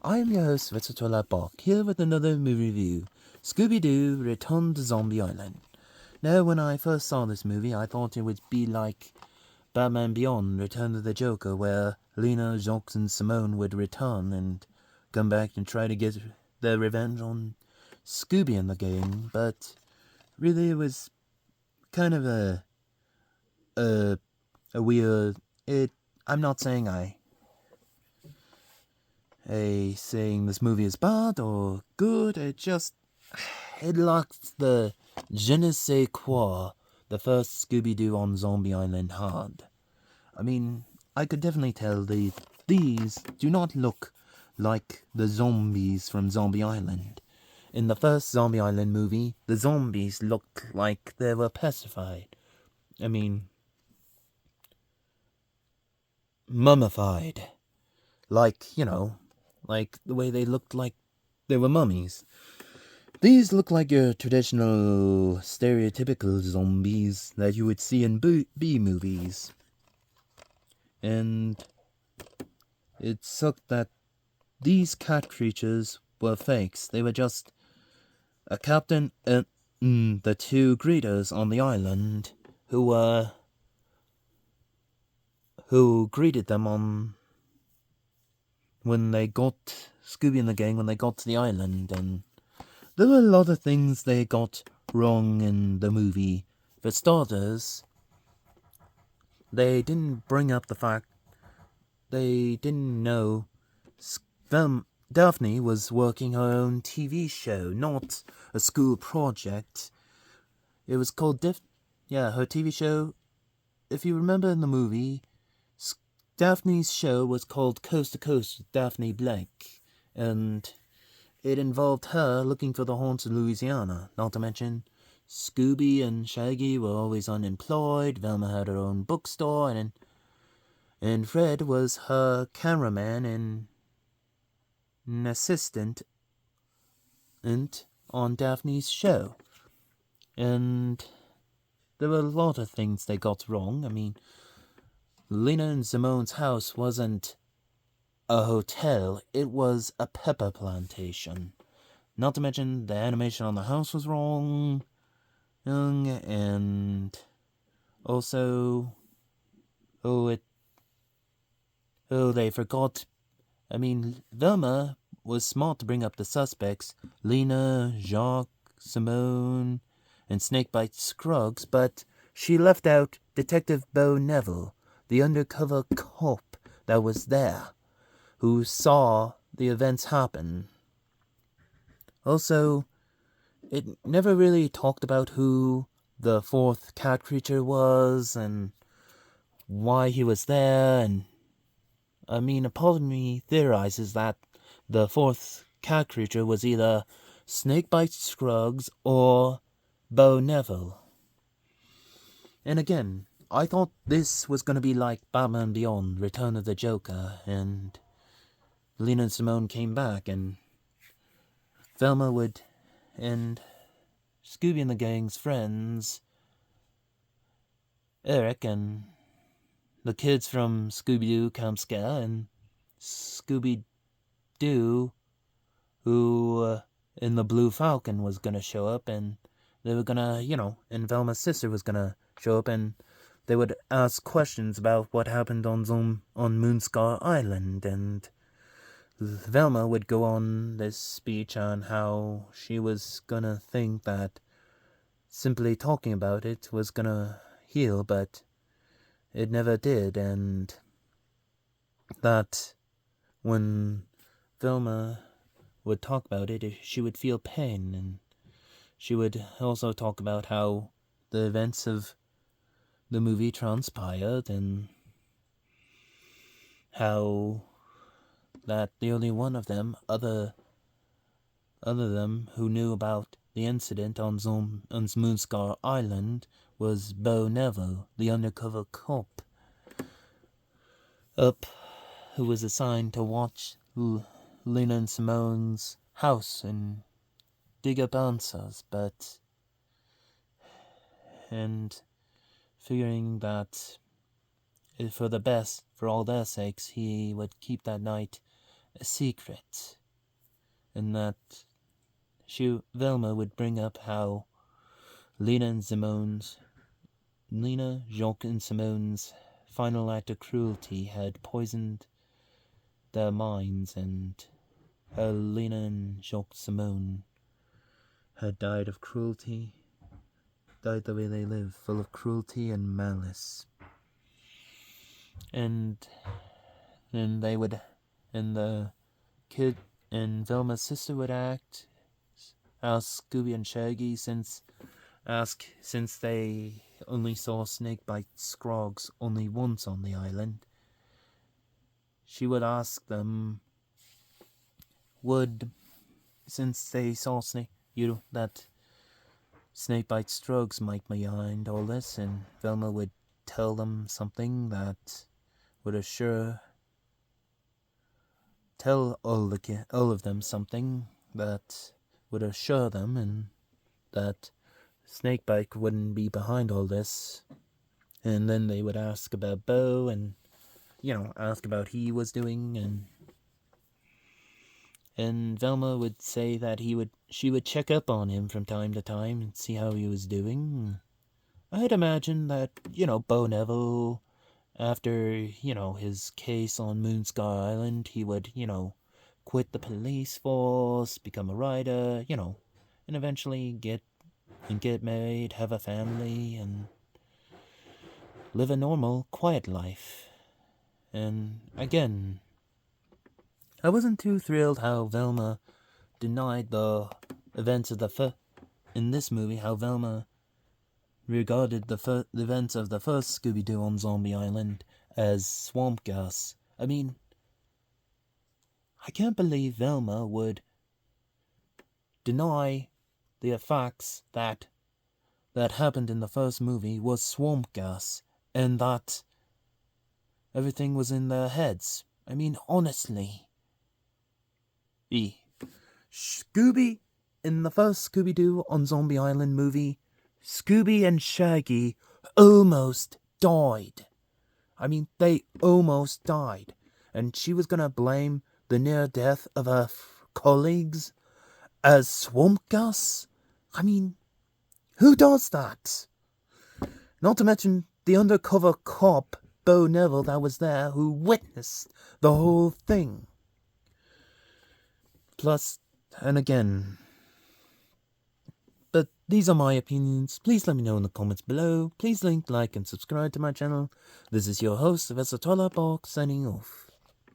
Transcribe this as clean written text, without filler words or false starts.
I am your host, Vetsatola Bach, here with another movie review, Scooby-Doo Return to Zombie Island. Now, when I first saw this movie, I thought it would be like Batman Beyond, Return of the Joker, where Lena, Jacques, and Simone would return and come back and try to get their revenge on Scooby and the gang, but really it was kind of a weird... I'm not saying saying this movie is bad or good. It lacks the je ne sais quoi the first Scooby-Doo on Zombie Island had. I mean, I could definitely tell these do not look like the zombies from Zombie Island. In the first Zombie Island movie, the zombies looked like they were pacified. I mean, mummified. Like the way they looked like they were mummies. These look like your traditional, stereotypical zombies that you would see in B-movies. And it sucked that these cat creatures were fakes. They were just a captain and the two greeters on the island who greeted them on when they got Scooby and the gang when they got to the island. And there were a lot of things they got wrong in the movie. For starters, they didn't bring up the fact they didn't know Daphne was working her own TV show, not a school project. It was called her TV show. If you remember in the movie, Daphne's show was called Coast to Coast with Daphne Blake, and it involved her looking for the haunts of Louisiana. Not to mention, Scooby and Shaggy were always unemployed, Velma had her own bookstore, and Fred was her cameraman and an assistant on Daphne's show. And there were a lot of things they got wrong. I mean, Lena and Simone's house wasn't a hotel, it was a pepper plantation. Not to mention the animation on the house was wrong, and also, they forgot. I mean, Velma was smart to bring up the suspects, Lena, Jacques, Simone, and Snakebite Scruggs, but she left out Detective Bo Neville, the undercover cop that was there, who saw the events happen. Also, it never really talked about who the fourth cat creature was and why he was there, and I mean, a part of me theorizes that the fourth cat creature was either Snakebite Scruggs or Bo Neville. And again, I thought this was going to be like Batman Beyond, Return of the Joker, and Lena and Simone came back, and Velma and Scooby and the gang's friends, Eric and the kids from Scooby-Doo Camp Scare, and Scooby-Doo, who in the Blue Falcon was gonna show up, and they were gonna, and Velma's sister was gonna show up, and they would ask questions about what happened on Moonscar Island, and Velma would go on this speech on how she was gonna think that simply talking about it was gonna heal, but it never did, and that when Velma would talk about it, she would feel pain, and she would also talk about how the events of the movie transpired, and how that the only one of them, other them who knew about the incident on Moonscar Island, was Bo Neville, the undercover cop, who was assigned to watch Lena and Simone's house and dig up answers, and figuring that for all their sakes, he would keep that night a secret, and that Velma would bring up how Lena, Jacques, and Simone's final act of cruelty had poisoned their minds, and how Lena and Jacques Simone had died the way they live, full of cruelty and malice. And then the kid and Velma's sister would ask Scooby and Shaggy, since they only saw Snakebite Scroggs only once on the island. She would ask them, since they saw that Snakebite Scroggs might be behind all this, and Velma would tell them something that would tell all of them something that would assure them, and that Snakebite wouldn't be behind all this. And then they would ask about Bo, and ask about he was doing, and Velma would say that she would check up on him from time to time and see how he was doing. I'd imagine that, Bo Neville, after, his case on Moonscar Island, he would, quit the police force, become a writer, and eventually get married, have a family, and live a normal, quiet life. And again, I wasn't too thrilled how Velma denied the events of in this movie, how Velma regarded the events of the first Scooby-Doo on Zombie Island as swamp gas. I mean, I can't believe Velma would deny the facts that happened in the first movie was swamp gas, and that everything was in their heads. I mean, honestly. Scooby, in the first Scooby-Doo on Zombie Island movie, Scooby and Shaggy almost died. I mean, they almost died. And she was gonna blame the near death of her colleagues as swamp gas? I mean, who does that? Not to mention the undercover cop, Bo Neville, that was there, who witnessed the whole thing. Plus, and again, but these are my opinions. Please let me know in the comments below. Please like, and subscribe to my channel. This is your host, Vesatola Borg, signing off.